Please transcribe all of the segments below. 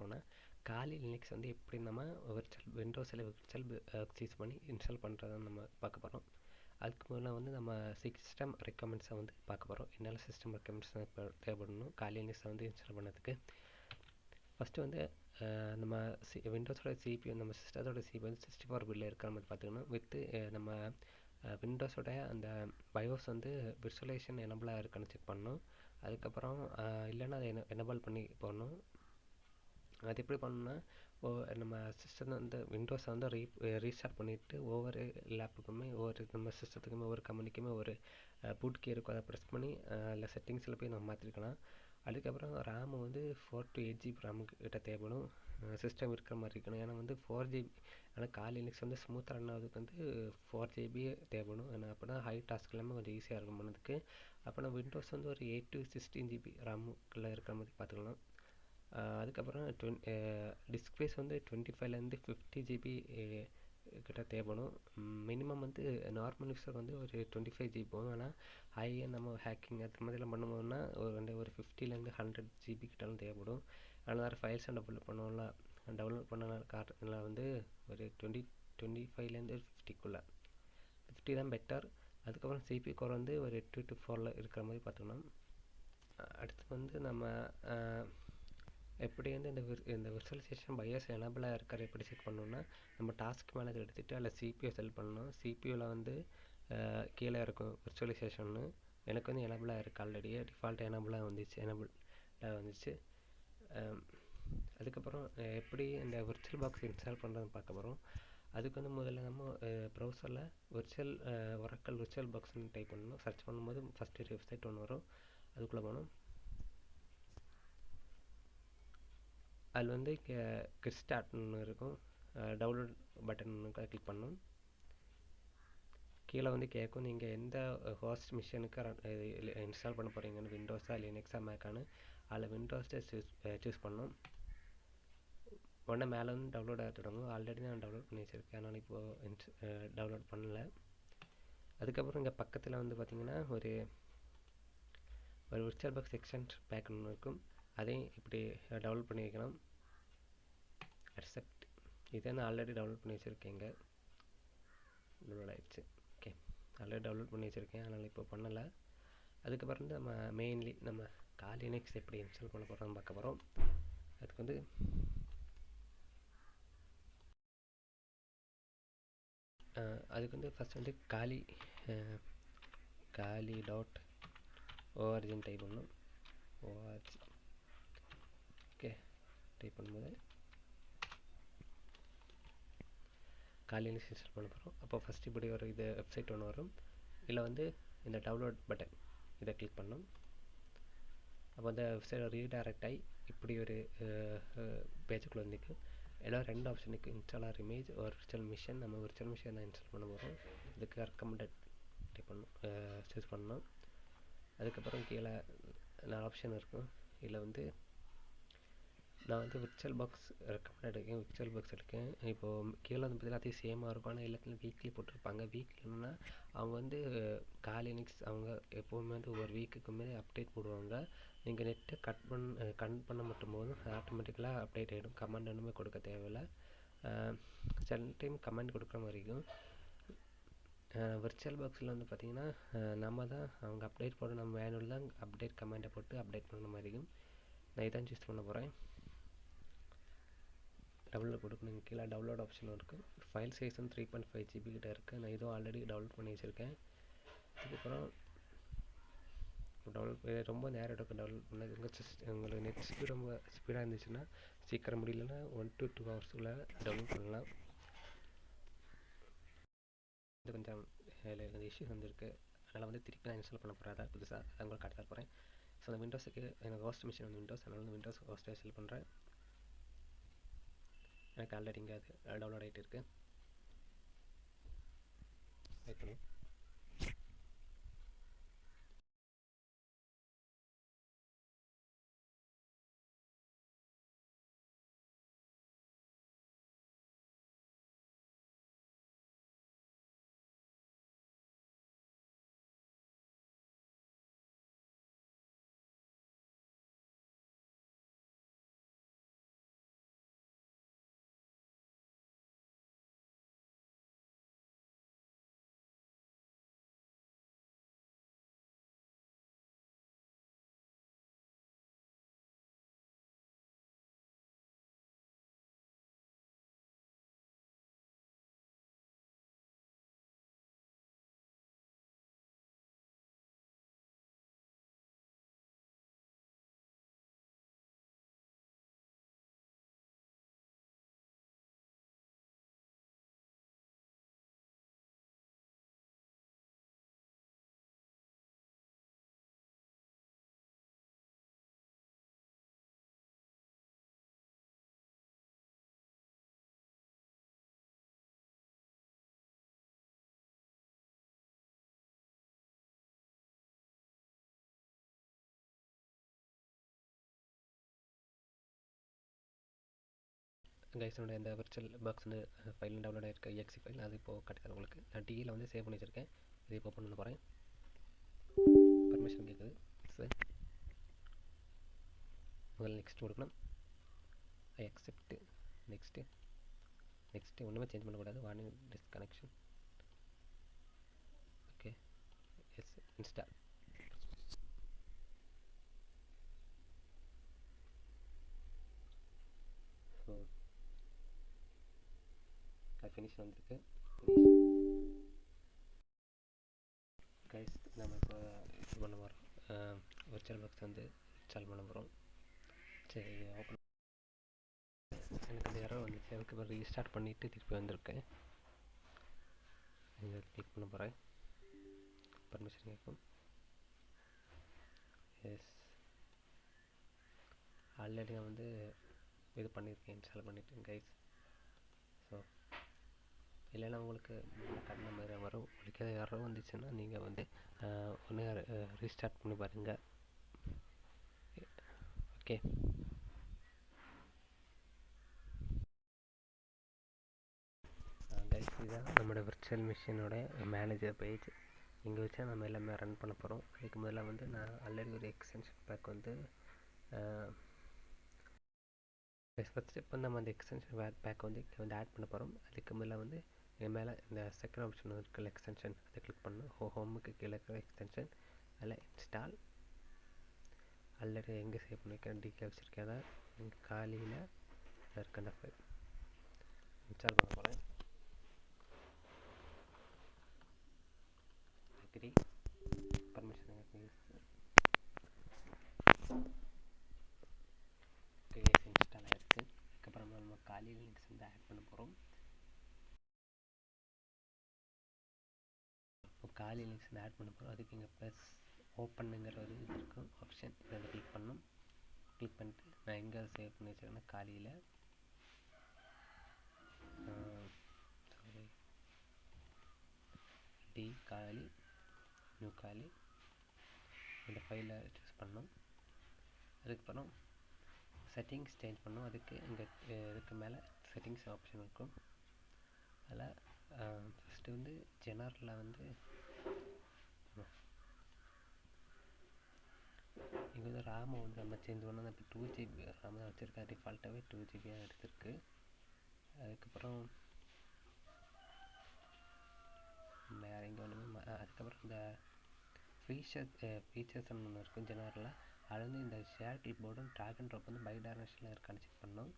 பார்க்கணும்னா காலி லினக்ஸ் வந்து எப்படி நம்ம விண்டோஸில் விர்ச்சுவல் பாக்ஸ் யூஸ் பண்ணி இன்ஸ்டால் பண்ணுறதை நம்ம பார்க்க போகிறோம். அதுக்கு முதல்ல வந்து நம்ம சிஸ்டம் ரெக்கமெண்ட்ஸை வந்து பார்க்க போகிறோம். என்னென்ன சிஸ்டம் ரெக்கமெண்ட்ஸ் தேவைப்படணும் காலி லினக்ஸை வந்து இன்ஸ்டால் பண்ணதுக்கு. ஃபஸ்ட்டு வந்து நம்ம விண்டோஸோட சிபி நம்ம சிஸ்டத்தோட சிபி வந்து 64 பிட்டில் இருக்கிற மாதிரி பார்த்துக்கணும். வித்து நம்ம விண்டோஸோட அந்த பயோஸ் வந்து விர்ச்சுவலைசேஷன் எனபிளாக இருக்கான்னு செக் பண்ணணும். அதுக்கப்புறம் இல்லைன்னா அதை எனபிள் பண்ணி போடணும். அது எப்படி பண்ணணும்னா நம்ம சிஸ்டம் வந்து விண்டோஸை வந்து ரீஸ்டார்ட் பண்ணிவிட்டு ஒவ்வொரு லேப்புக்குமே நம்ம சிஸ்டத்துக்குமே ஒவ்வொரு கம்பெனிக்குமே ஒரு பூட் கீ இருக்கும். அதை ப்ரெஸ் பண்ணி அதில் செட்டிங்ஸில் போய் நம்ம மாற்றிருக்கலாம். அதுக்கப்புறம் ரேமு வந்து 4 to 8 GB ரேமு கிட்ட தேவைப்படும். சிஸ்டம் இருக்கிற மாதிரி இருக்கணும். ஏன்னா வந்து 4 GB ஆனால் காலி லினக்ஸ் வந்து ஸ்மூத்தாக ரன் ஆகுதுக்கு வந்து 4 GB தேவைப்படும். ஏன்னா அப்போ தான் ஹை டாஸ்க் எல்லாமே கொஞ்சம் ஈஸியாக இருக்கும் பண்ணதுக்கு. அப்போ நம்ம விண்டோஸ் வந்து ஒரு 8 to 16 GB ரேமுக்குள்ளே இருக்கிற மாதிரி பார்த்துக்கலாம். அதுக்கப்புறம் டிஸ்க் ஸ்பேஸ் வந்து 25லேருந்து 50 GB கிட்ட தேவைப்படும். மினிமம் வந்து நார்மல் யூஸர் வந்து ஒரு 25 GB போகும். ஆனால் ஹை நம்ம ஹேக்கிங் அது மாதிரிலாம் பண்ணும்போதுனா ஒரு 50லேருந்து 100 GB கிட்டாலும் தேவைப்படும். ஆனால் வேறு ஃபைல்ஸை டவுன்லோட் பண்ண காரணத்தில் வந்து ஒரு 25லேருந்து 50க்குள்ளே 50 தான் பெட்டர். அதுக்கப்புறம் சிபி கோர் வந்து ஒரு 2 to 4 இருக்கிற மாதிரி பார்த்துக்கணும். அடுத்து வந்து நம்ம எப்படி வந்து இந்த விர்ச்சுவலைசேஷன் பயோஸ் எனபிளாக இருக்கிற எப்படி செக் பண்ணணும்னா நம்ம டாஸ்க் மேனேஜர் எடுத்துகிட்டு அதில் சிபியூ செலக்ட் பண்ணணும். சிபியூவில் வந்து கீழே இருக்கும் விர்ச்சுவலைசேஷன்னு. எனக்கு வந்து எனபிளாக இருக்குது ஆல்ரெடி டிஃபால்ட் எனபிளாக வந்துச்சு. அதுக்கப்புறம் எப்படி இந்த விர்ச்சுவல் பாக்ஸ் இன்ஸ்டால் பண்ணுறதுன்னு பார்க்க போகிறோம். அதுக்கு வந்து முதல்ல நம்ம ப்ரௌசரில் ஒராக்கிள் விர்ச்சுவல் பாக்ஸ்ன்னு டைப் பண்ணணும். சர்ச் பண்ணும்போது ஃபஸ்ட்டு வெப்சைட் ஒன்று வரும். அதுக்குள்ளே போகணும். அதில் வந்து கிட்ஸ்டார்ட்னு இருக்கும். டவுன்லோட் பட்டன் கிளிக் பண்ணணும். கீழே வந்து கேட்கும் நீங்கள் எந்த ஹோஸ்ட் மிஷினுக்கு இன்ஸ்டால் பண்ண போகிறீங்கன்னு, விண்டோஸா லினக்ஸா மேக்கானு. அதில் விண்டோஸை சூஸ் பண்ணணும். உடனே மேலே வந்து டவுன்லோட் ஆக தொடங்கும். ஆல்ரெடி நான் டவுன்லோட் பண்ணி வச்சுருக்கேன், அதனால் இப்போது டவுன்லோட் பண்ணலை. அதுக்கப்புறம் இங்கே பக்கத்தில் வந்து பார்த்திங்கன்னா ஒரு விர்ச்சுவல் பாக்ஸ் எக்ஸ்டென்ட் பேக் ஒன்று இருக்கும். அதையும் இப்படி டவுன்லோட் பண்ணி வைக்கணும். அக்செப்ட். இதை நான் ஆல்ரெடி டவுன்லோட் பண்ணி வச்சுருக்கேங்க. டவுன்லோட் ஆகிடுச்சு. ஓகே, ஆல்ரெடி டவுன்லோட் பண்ணி வச்சுருக்கேன், அதனால் இப்போ பண்ணலை. அதுக்கப்புறம் வந்து நம்ம மெயின்லி நம்ம காலி லினக்ஸ் எப்படி இன்ஸ்டால் பண்ண போகிறோம்னு பார்க்க போகிறோம். அதுக்கு வந்து ஃபஸ்ட் வந்து காலி.org டைப் பண்ணணும். org. ஓகே, டைப் பண்ணும்போது காலி லினக்ஸ் இன்ஸ்டால் பண்ண போகிறோம். அப்போ ஃபஸ்ட்டு இப்படி ஒரு வெப்சைட் ஒன்று வரும். இதில் வந்து இந்த டவுன்லோட் பட்டன் இதை கிளிக் பண்ணணும். அப்போ அந்த வெப்சைட் ரீடைரக்ட் ஆகி இப்படி ஒரு பேஜுக்குள்ளே வந்துருக்கு. எல்லாம் 2 ஆப்ஷனுக்கு இன்ஸ்டாலர் இமேஜ் ஒரு விர்ச்சுவல் மிஷின். நம்ம விர்ச்சுவல் மிஷின் தான் இன்ஸ்டால் பண்ண போகிறோம். இதுக்கு ரெக்கமெண்டட் டைப் பண்ணணும், சூஸ் பண்ணணும். அதுக்கப்புறம் கீழே 4 ஆப்ஷன் இருக்கும். இதில் வந்து நான் வந்து விர்ச்சுவல் பாக்ஸ் ரெக்கமெண்டட் இருக்கேன், விர்ச்சுவல் பாக்ஸ் எடுக்கேன். இப்போது கீழே வந்து பார்த்தீங்கன்னா அதே சேமாக இருக்கும். ஆனால் எல்லாத்துலையும் வீக்லி போட்டிருப்பாங்க. வீக்லின்னா அவங்க வந்து காலி லினக்ஸ் அவங்க எப்போவுமே வந்து ஒரு வீக்குக்குமே அப்டேட் போடுவாங்க. நீங்கள் நெட்டை கட் பண்ண மட்டும் போதும் ஆட்டோமேட்டிக்கலாக அப்டேட் ஆகிடும். கமெண்ட் ஒன்றுமே கொடுக்க தேவையில்லை. சில டைம் கமெண்ட் கொடுக்குற மாதிரி இருக்கும். விர்ச்சுவல் பாக்ஸில் வந்து பார்த்திங்கன்னா நம்ம தான் அவங்க அப்டேட் போட நம்ம மேனுவல் தான் அப்டேட் கமெண்ட்டை போட்டு அப்டேட் பண்ணுற மாதிரி இருக்கும். நான் இதான் சூஸ் பண்ண போகிறேன். டவுன்லோட் கொடுக்கணும். கீழே டவுன்லோட் ஆப்ஷன் இருக்குது. ஃபைல் சைஸ் வந்து 3.5 GB கிட்ட இருக்குது. நான் இதுவும் ஆல்ரெடி டவுன்லோட் பண்ணி வச்சுருக்கேன். அதுக்கப்புறம் ரொம்ப நேரம் எடுக்கும் டவுன்லோட் பண்ணது. உங்களுக்கு நெட் ஸ்பீட் ரொம்ப ஸ்பீடாக இருந்துச்சுன்னா சீக்கிரம் முடியலன்னா 1 to 2 ஹவர்ஸ்க்குள்ளே டவுன்லோட் பண்ணலாம். இது கொஞ்சம் இஷ்யூஸ் வந்துருக்கு. அதனால் வந்து திருப்பி நான் இன்ஸ்டால் பண்ண போகிறேன். அதான் புதுசாக அதை உங்களுக்கு காட்ட போகிறேன். ஸோ அந்த விண்டோஸுக்கு எனக்கு ஹோஸ்ட் மிஷின் வந்து விண்டோஸ், அதனால் வந்து விண்டோஸ் ஹோஸ்ட்டை செலக்ட் பண்ணுறேன். எனக்கு ஆல்ரெடி இங்கே அது டவுன்லோட் ஆகிட்டு இருக்குது. வெயிட் பண்ணுவோம். கைஸ் என்னோட இந்த விர்ச்சுவல் பாக்ஸ் வந்து ஃபைல் டவுன்லோட் ஆகிருக்க எக்ஸி ஃபைல் அது இப்போது காட்டுறேன் உங்களுக்கு. நான் டியில் வந்து சேவ் பண்ணி வச்சுருக்கேன். இது இப்போ ஓப்பன் பண்ண போகிறேன். பர்மிஷன் கேட்குது. முதல்ல நெக்ஸ்ட் கொடுக்கணும். I accept. நெக்ஸ்ட்டு ஒன்றுமே சேஞ்ச் பண்ணக்கூடாது. Warning disconnection. Okay, yes, install. So அது ஃபினிஷ் வந்திருக்கு. கைஸ் நம்ம இப்போ இது பண்ண போகிறோம். விர்ச்சுவல் பாக்ஸ் வந்து இன்ஸ்டால் பண்ண போகிறோம். சரி, ஓப்பன். எனக்கு அந்த எரர் வந்துச்சு. அதுக்கு அப்புறம் ரீஸ்டார்ட் பண்ணிவிட்டு திருப்பி வந்திருக்கேன். இதை கிளிக் பண்ண போகிறேன். பர்மிஷன் கேட்கும். எஸ், ஆல்ரெடி நான் வந்து இது பண்ணியிருக்கேன், இன்ஸ்டால் பண்ணிவிட்டேன் கைஸ். ஸோ இல்லைன்னா உங்களுக்கு கண்ண மாதிரி வரும். உங்களுக்கு யாரோ வந்துச்சுன்னா நீங்கள் வந்து ஒன்று ரீஸ்டார்ட் பண்ணி பாருங்கள். ஓகே, கைஸ் இதுதான் நம்மளோட விர்ச்சுவல் மிஷினோட மேனேஜர் பேஜ். இங்கே வச்சா நம்ம எல்லாமே ரன் பண்ண போகிறோம். அதுக்கு முதல்ல வந்து நான் ஆல்ரெடி ஒரு எக்ஸ்டென்ஷன் பேக் வந்து ஃபஸ்ட் இப்போ நம்ம அந்த எக்ஸ்டென்ஷன் பேக் வந்து இங்கே வந்து ஆட் பண்ண போகிறோம். அதுக்கு முதல்ல வந்து என் மேலே இந்த செகண்ட் ஆப்ஷன் இருக்கிற எக்ஸ்டென்ஷன் அதை கிளிக் பண்ணணும். ஹோமுக்கு கீழே இருக்கிற எக்ஸ்டென்ஷன் அதில் இன்ஸ்டால். ஆல்ரெடி எங்கே சேவ் பண்ணியிருக்கேன் டிகே வச்சுருக்கேன். அதான் இங்கே காலியில் இருக்க அந்த ஃபைல் இன்ஸ்டால் பண்ண போகிறேன். அக்ரி, பர்மிஷன் இன்ஸ்டால் ஆகிருக்கு. அதுக்கப்புறமா நம்ம காலி லிங்க்ஸ் வந்து ஆட் பண்ண போகிறோம். இப்போ காலி லிங்க்ஸ் வந்து ஆட் பண்ண போகிறோம். அதுக்கு இங்கே ப்ளஸ் ஓப்பனுங்கிற ஒரு இது இருக்கும் ஆப்ஷன். இதை வந்து கிளிக் பண்ணணும். கிளிக் பண்ணிட்டு நான் எங்கே சேவ் பண்ணி வச்சுருக்கேன்னா காலியில் காலி நியூ காலி இந்த ஃபைலை சூஸ் பண்ணணும். அதுக்கப்புறம் செட்டிங்ஸ் சேஞ்ச் பண்ணணும். அதுக்கு இங்கே இதுக்கு மேலே செட்டிங்ஸ் ஆப்ஷன் இருக்கும். அதில் ஃபஸ்ட்டு வந்து ஜெனரலில் வந்து இங்கே வந்து ரேமை வந்து நம்ம சேஞ்ச் பண்ணோம். இப்போ 2GB ரேம் தான் வச்சுருக்கேன். டிஃபால்ட்டாகவே 2GB எடுத்துருக்கு. அதுக்கப்புறம் வேறு இங்கே ஒன்றுமே அதுக்கப்புறம் இந்த ஃபீச்சர்ஸ்ன்னு ஒன்று இருக்கும் ஜெனரலில். அது வந்து இந்த ஷேர் கிளிப் போர்டும் ட்ராக் அண்ட் ட்ராப் வந்து பை டைரக்ஷனில் இருக்கான்னு செக் பண்ணோம்.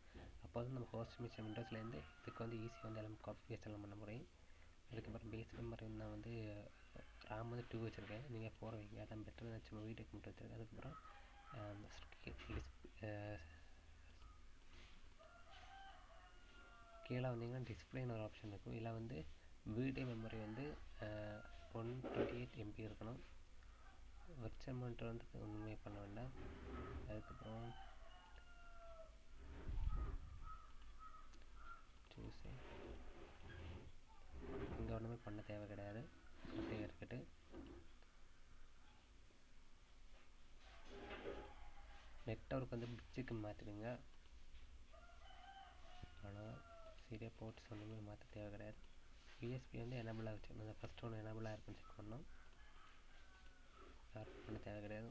அப்போ வந்து நம்ம ஹோஸ்ட் மிஷின் விண்டோஸ்லேருந்து இதுக்கு வந்து ஈஸியாக வந்து எல்லாம் காப்பி பேஸ்ட் எல்லாம் பண்ண முடியும். அதுக்கப்புறம் பேஸ் மெமரி நான் வந்து ரேம் வந்து 2 வச்சுருக்கேன். நீங்கள் 4 வைங்க, அதான் பெட்டர் வச்சு வீடியோக்கு மட்டும் வச்சுருக்கேன். அதுக்கப்புறம் கீழே வந்தீங்கன்னா டிஸ்பிளேன்னு ஒரு ஆப்ஷன் இருக்கும். இதில் வந்து வீடியோ மெமரி வந்து 128 MB இருக்கணும். விர்ச்சுவல் மானிட்டர் வந்து ஒன்றுமே பண்ண வேண்டாம். அதுக்கப்புறம் இங்கே ஒன்றுமே பண்ண தேவை கிடையாது. அப்படியே இருக்கட்டு. நெட்வொர்க் வந்து பிரிட்ஜுக்கு மாற்றிடுங்க. ஆனால் சீரியா போர்ட்ஸ் ஒன்றுமே மாற்ற தேவை கிடையாது. யூஎஸ்பி வந்து எனபிளாக வச்சுக்கணும். அந்த ஃபஸ்ட் ஒன்று எனபிளாக இருக்குன்னு செக் பண்ணணும். ஸ்டார்ட் பண்ண தேவை கிடையாது.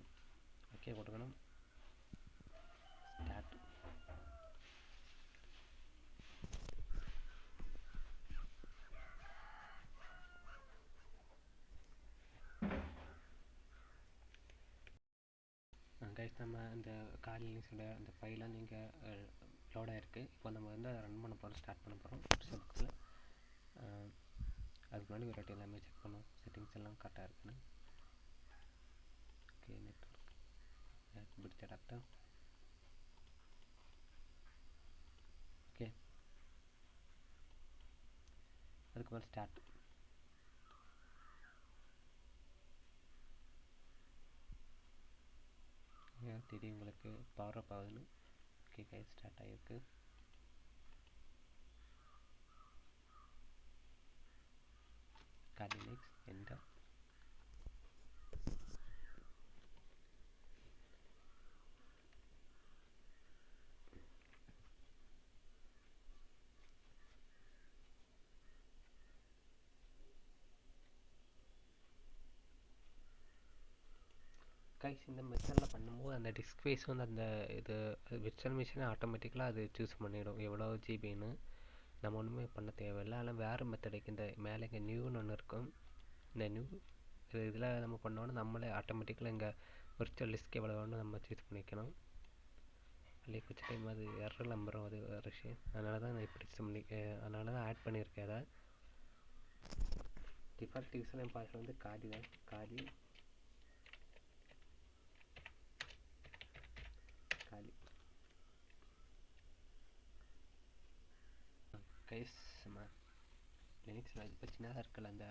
ஓகே கொடுக்கணும். ஸ்டார்ட். கைஸ் நம்ம இந்த காலி லிங்க்ஸோட அந்த ஃபைலாம் நீங்கள் லோட் ஆகிருக்கு. இப்போ நம்ம வந்து ரன் பண்ண போகிறோம், ஸ்டார்ட் பண்ண போகிறோம் விர்ச்சுவல் பாக்ஸில். அதுக்கு முன்னாடி ஒரு வாட்டி எல்லாமே செக் பண்ணோம், செட்டிங்ஸ் எல்லாம் கரெக்டாக இருக்குன்னு. ஓகே, நெட்வொர்க் பிடிச்ச அடாப்டர். ஓகே, அதுக்கு மேலே ஸ்டார்ட். திடீர் உங்களுக்கு பவர் அப் ஆகுதுன்னு. ஓகே கைஸ், ஸ்டார்ட் ஆகிருக்கு. காலி லிங்க்ஸ் என்டர். கைஸ் இந்த மெத்தடில் பண்ணும்போது அந்த டிஸ்க் ஸ்பேஸ் வந்து அந்த இது விர்ச்சுவல் மிஷினை ஆட்டோமேட்டிக்கலாக அது சூஸ் பண்ணிடும் எவ்வளோ ஜிபின்னு. நம்ம ஒன்றுமே பண்ண தேவையில்லை. ஆனால் வேறு மெத்தடுக்கு இந்த மேலே இங்கே நியூன்னு ஒன்று இருக்கும். இந்த நியூ இதில் நம்ம பண்ணோன்னா நம்மளே ஆட்டோமேட்டிக்கலாக இங்கே விர்ச்சுவல் டிஸ்க் எவ்வளோ வேணும் நம்ம சூஸ் பண்ணிக்கணும். அல்லி கொஞ்ச டைம் அது எரர் நம்பரும் அது வேறு விஷயம். அதனால தான் நான் இப்படி பண்ணி அதனால தான் ஆட் பண்ணியிருக்கேன். அதை டிஃபால்ட் யூஸர் பாஸ்வேர்டு வந்து காதி தான். காதி கைஸ் நம்ம லினக்ஸில் இப்போ சின்னதாக இருக்கல அந்த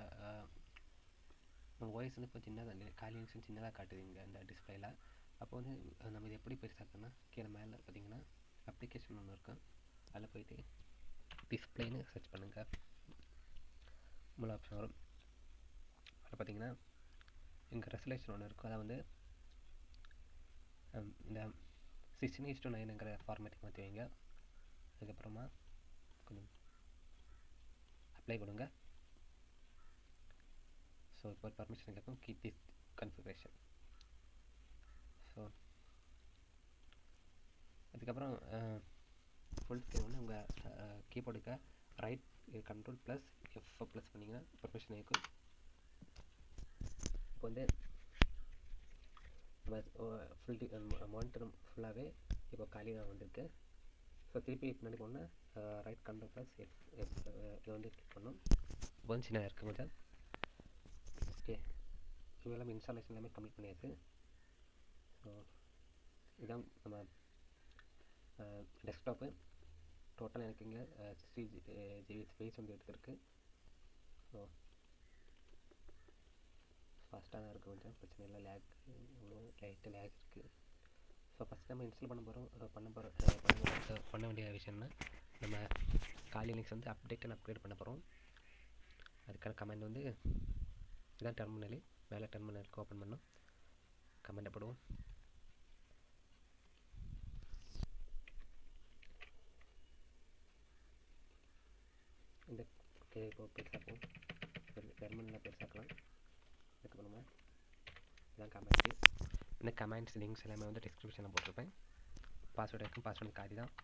வாய்ஸ் வந்து இப்போ சின்னதாக காலி லினக்ஸ் சின்னதாக காட்டுது இங்கே அந்த டிஸ்பிளேயில். அப்போ வந்து நம்ம இது எப்படி பெருசாக்குன்னா கீழே மேலே பார்த்தீங்கன்னா அப்ளிகேஷன் ஒன்று இருக்கும். அதில் போயிட்டு டிஸ்பிளேன்னு சர்ச் பண்ணுங்கள். மூணு ஆப்ஷன் வரும். அதில் பார்த்தீங்கன்னா இங்கே ரெசல்யூஷன் ஒன்று இருக்கும். அதை வந்து இந்த 16:9ங்கிற ஃபார்மேட்டுக்கு மாற்றி வைங்க. அதுக்கப்புறமா கொஞ்சம் அப்ளை கொடுங்க. ஸோ இப்போ பர்மிஷன் கேட்கும் கீப் திஸ் கன்ஃபிகரேஷன். ஸோ அதுக்கப்புறம் ஃபுல் ஸ்க்ரீன் வந்து உங்கள் கீபோர்டுக்கு right control plus F plus பண்ணிங்கன்னா பர்மிஷன் இருக்கும். இப்போ வந்து நம்ம ஃபுல் மானிட்டர் ஃபுல்லாகவே இப்போ காலி தான் வந்திருக்கு. ஸோ திருப்பி பின்னாடி போனால் ரைட் கண்ட்ரோல் ப்ளஸ் F இதை வந்து கிளிக் பண்ணோம். இப்போ வந்து சின்ன இருக்குது கொஞ்சம். ஓகே, இது எல்லாமே இன்ஸ்டாலேஷன் எல்லாமே கம்ப்ளீட் பண்ணியாச்சு. ஸோ இதுதான் நம்ம டெஸ்க்டாப்பு. டோட்டல் எனக்கு இங்கே 60 GB ஸ்பேஸ் வந்து எடுத்துருக்கு. ஸோ ஃபாஸ்ட்டாக தான் இருக்குது, கொஞ்சம் பிரச்சனை இல்லை. லேக் இவ்வளோ லைட்டு லேக் இருக்குது. ஸோ ஃபஸ்ட் நம்ம இன்ஸ்டால் பண்ண வேண்டிய விஷயம்னா நம்ம காலி லினக்ஸ் வந்து அப்டேட் அண்ட் அப்கிரேட் பண்ண போகிறோம். அதுக்கான கமெண்ட் வந்து இதான் டெர்மினலு. மேலே டெர்மினலுக்கு ஓப்பன் பண்ணோம், கமெண்ட் போடுவோம். இந்த ஓகே இப்போ பெருசாக்குவோம். டெர்மினலில் பெருசாக்கலாம். அதுக்கப்புறமா இதான் கமெண்ட்டு. இந்த கமெண்ட்ஸ் லிங்க்ஸ் எல்லாமே வந்து டிஸ்கிரிப்ஷனில் போட்டிருப்பேன். பாஸ்வேர்டு இருக்கும், பாஸ்வேர்டு காதி தான்.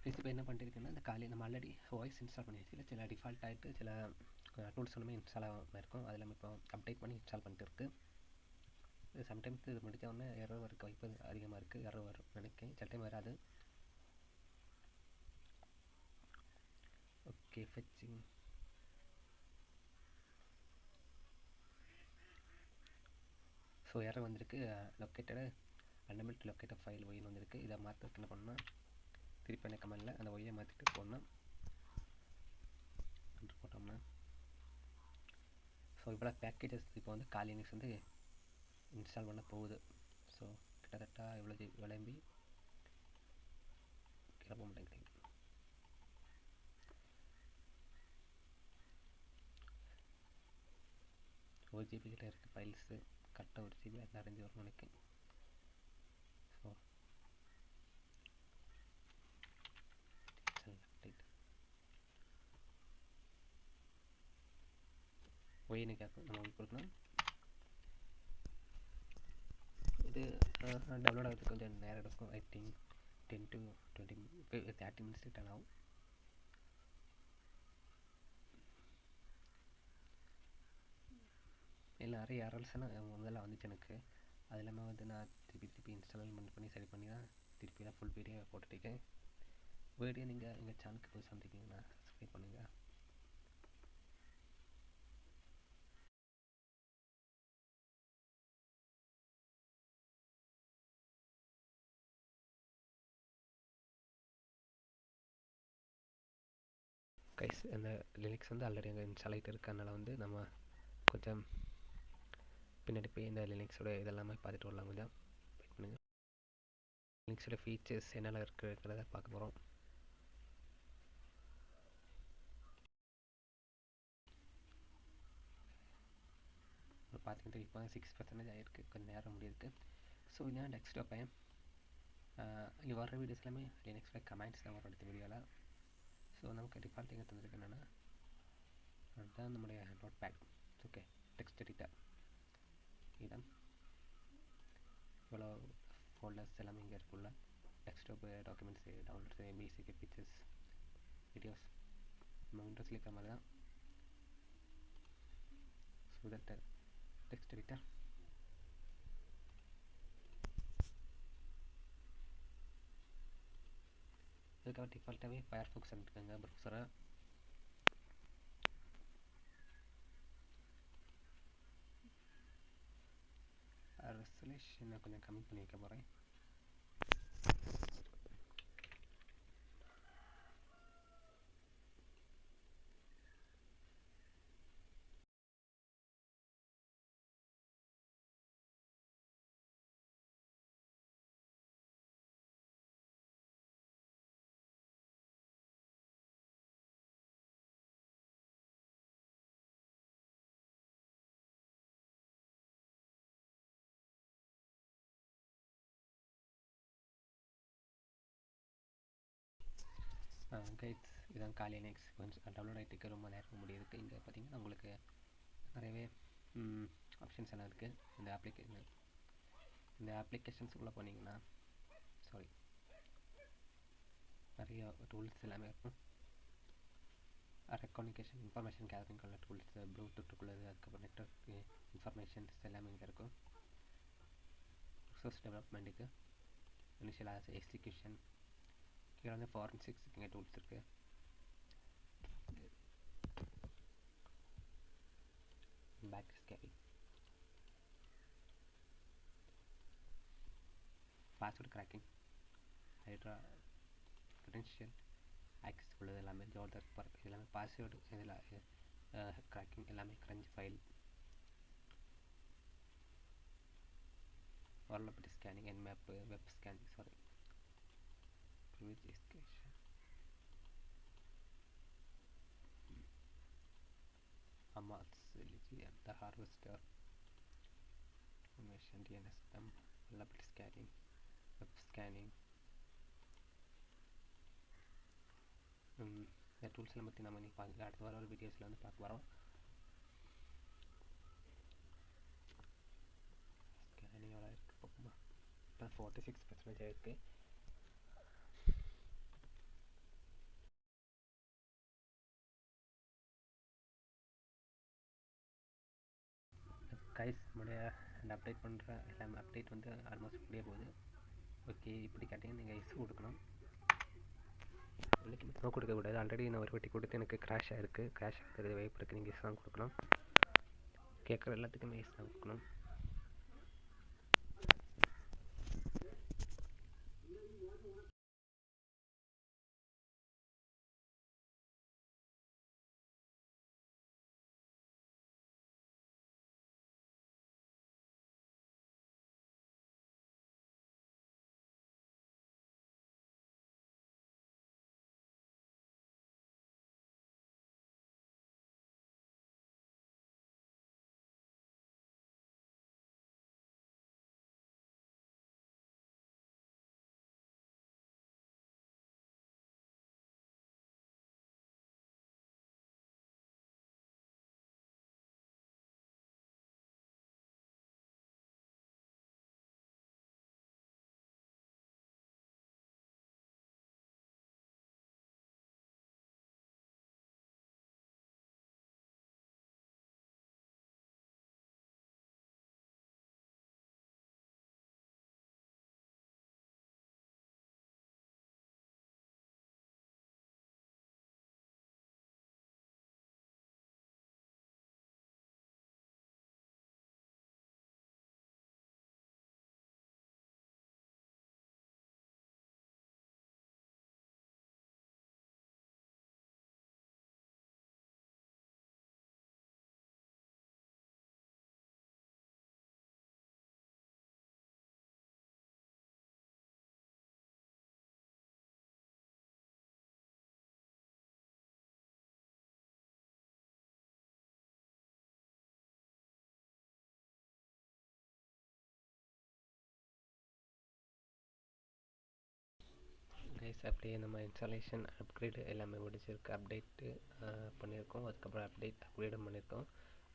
இப்போ என்ன பண்ணிட்டுருக்கேன்னா இந்த காலி நம்ம ஆல்ரெடி வாய்ஸ் இன்ஸ்டால் பண்ணியாச்சு. சில டிஃபால்ட் ஆகிட்டு சில டூல்ஸ் எல்லாமே இன்ஸ்டால் ஆகாமல் இருக்கும். அதில் நம்ம இப்போ அப்டேட் பண்ணி இன்ஸ்டால் பண்ணிட்டு இருக்குது. சம்டைம்ஸ் இது முடித்த உடனே எரர் வரக்கு வாய்ப்பு அதிகமாக இருக்குது. எரர் வரும் நினைக்கிறேன், சில டைம் வராது. Okay, fetching. ஸோ எரர் வந்திருக்கு. லொக்கேட்டடு அன்லிமிட் லொக்கேட்டட் ஃபைல் ஒயின்னு வந்திருக்கு. இதை மாற்றுறதுக்கு என்ன பண்ணால் திருப்பி என்ன கமெண்டில் அந்த ஒய்யை மாற்றிட்டு போடணும் போட்டோம்னா. ஸோ இவ்வளோ பேக்கேஜஸ் இப்போ வந்து காலி லினக்ஸ் வந்து இன்ஸ்டால் பண்ண போகுது. ஸோ கிட்டத்தட்ட இவ்வளோ விளம்பி கிளம்ப மாட்டேங்குது. ஒரு ஜிபிக்கிட்ட இருக்குது ஃபைல்ஸு. கரெக்டாக ஒரு ஜிபி அது அரேஞ்ச் வரும்னு நினைக்கிறேன். ஸோ ஒயின்னு கேட்கும், நம்ம ஒய் கொடுக்கணும். இது டவுன்லோட் ஆகிறதுக்கு கொஞ்சம் நேரம் எடுக்கும். I think 10 to 30 minutes return ஆகும். இல்லை நிறைய எரர்ஸ்னால் முதல்ல வந்துச்சு எனக்கு. அது இல்லாமல் வந்து நான் திருப்பி இன்ஸ்டால்மெண்ட் பண்ணி சரி பண்ணி தான் திருப்பி தான் ஃபுல் வீடியோ போட்டுருக்கேன். வீடியோ நீங்கள் எங்கள் சேனலுக்கு போய் சந்திப்பீங்கன்னா சப்ஸ்கிரைப் பண்ணுங்கள். கைஸ் அந்த லினக்ஸ் வந்து ஆல்ரெடி அங்கே இன்ஸ்டால் ஆகிட்டு இருக்கனால வந்து நம்ம கொஞ்சம் பின்னாடி போய் இந்த லினக்ஸோட இதெல்லாமே பார்த்துட்டு வரலாம். கொஞ்சம் வெயிட் பண்ணுங்கள். லினக்ஸோட ஃபீச்சர்ஸ் என்னெல்லாம் இருக்குங்கிறத பார்க்க போகிறோம். பார்த்துக்கிட்டு இப்போ 6% ஆகிருக்கு, கொஞ்சம் நேரம் முடியிருக்கு. ஸோ இதான் டெஸ்க்டாப்பை இங்கே வர வீடியோஸ் எல்லாமே லினக்ஸோட கமெண்ட்ஸ் தான் வரும் அடுத்த வீடியோவில். ஸோ நமக்கு டிஃபால்ட் எங்கே தந்திருக்கு என்னென்னா அதுதான் நம்முடைய notepad. Okay, text editor இதுதான். இவ்வளோ ஃபோல்டர்ஸ் எல்லாமே இங்கே இருக்குள்ள desktop documents downloads basic pictures videos நம்ம விண்டோஸில் இருக்கிற மாதிரி தான். ஸோ தட் டெக்ஸ்ட் எடிட்டர் இதுக்காக டிஃபால்ட்டாகவே ஃபயர்ஃபாக்ஸ் இருக்குங்க ப்ரௌசரை. ரெசல்யூஷனை கொஞ்சம் கம்மி பண்ணி வைக்க போகிறேன். கைட்ஸ் இதான் காலி லினக்ஸ் கொஞ்சம் டவுன்லோட் ஆகிட்டு ரொம்ப நேரம் முடியுது. இங்கே பார்த்தீங்கன்னா உங்களுக்கு நிறையவே ஆப்ஷன்ஸ் எல்லாம் இருக்குது. இந்த அப்ளிகேஷன்ஸுக்குள்ளே போனீங்கன்னா நிறைய டூல்ஸ் எல்லாமே இருக்கும். ரெக்கம்யூனிகேஷன் இன்ஃபர்மேஷன் கேதரிங் உள்ள டூல்ஸ், ப்ளூடூத்துக்குள்ளது, அதுக்கப்புறம் நெட்ஒர்க் இன்ஃபர்மேஷன்ஸ் எல்லாமே இங்கே இருக்கும். ரிசோர்ஸ் டெவலப்மெண்ட்டுக்கு இனிஷியல் எக்ஸிக்யூஷன், கீழே வந்து ஃபாரன்சிக்ஸ் இங்கே டூல்ஸ் இருக்குது. Back scanning, password cracking, Hydra credential access உள்ளது எல்லாமே ஜோர்தர் பர்க் எல்லாமே பாஸ்வேர்டு இதில் கிராக்கிங் எல்லாமே crunch file, vulnerability scanning, Nmap, web scanning, privilege escalation, Amass அந்த harvester information, DNS dump, vulnerability scanning, web scanning. இந்த டூல்ஸ் எல்லாம் பற்றி நம்ம இன்னைக்கு அடுத்த வர ஒரு வீடியோஸில் வந்து பார்க்க வரோம். ஸ்கேனிங் எவ்வளோ இருக்குது பார்ப்போமா? இப்போ 46% இருக்குது. கைஸ் நம்முடைய அந்த அப்டேட் பண்ணுற எல்லாமே அப்டேட் வந்து ஆல்மோஸ்ட் முடிய போகுது. ஓகே, இப்படி கேட்டிங்கன்னா நீங்கள் எஸ் கொடுக்கணும். நோ கொடுக்கக்கூடாது. ஆல்ரெடி நான் ஒரு வாட்டி கொடுத்து எனக்கு கிராஷ் ஆகிருக்கு. கிராஷ் ஆகிறது வாய்ப்பு இருக்குது. நீங்கள் எஸ் தான் கொடுக்கணும். கேட்குற எல்லாத்துக்குமே எஸ் தான் கொடுக்கணும். கைஸ், அப்படியே நம்ம இன்ஸ்டாலேஷன் அப்கிரேடு எல்லாமே முடிச்சிருக்கு. அப்டேட்டு பண்ணியிருக்கோம். அதுக்கப்புறம் அப்கிரேடும் பண்ணியிருக்கோம்.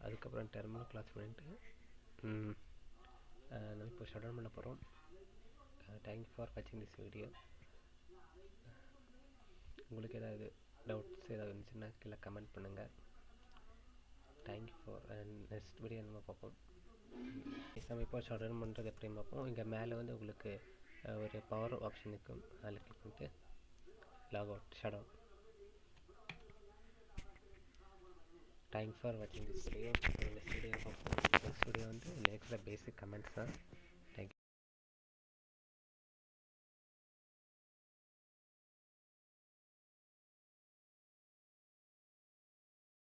அதுக்கப்புறம் டெர்மினல் க்ளாஸ் பண்ணிட்டு நம்ம இப்போ ஷட் டவுன் பண்ண போகிறோம். தேங்க்யூ ஃபார் வாட்சிங் திஸ் வீடியோ. உங்களுக்கு ஏதாவது டவுட்ஸ் ஏதாவது இருந்துச்சுன்னா கீழே கமெண்ட் பண்ணுங்கள். தேங்க்யூ ஃபார் நெக்ஸ்ட் வீடியோ நம்ம பார்ப்போம். நம்ம இப்போ ஷட் டவுன் பண்ணுறது எப்படின்னு பார்ப்போம். இங்கே மேலே வந்து உங்களுக்கு ஒரு பவர் ஆப்ஷன் இருக்கும். அதில் கிளிக் பண்ணிட்டு log out, shut down. Thanks for வாட்சிங் திஸ் வீடியோ. நெக்ஸ்ட் வீடியோ பார்ப்போம். நெக்ஸ்ட் வீடியோ வந்து இருக்கிற பேசிக் கமெண்ட்ஸ் தான்.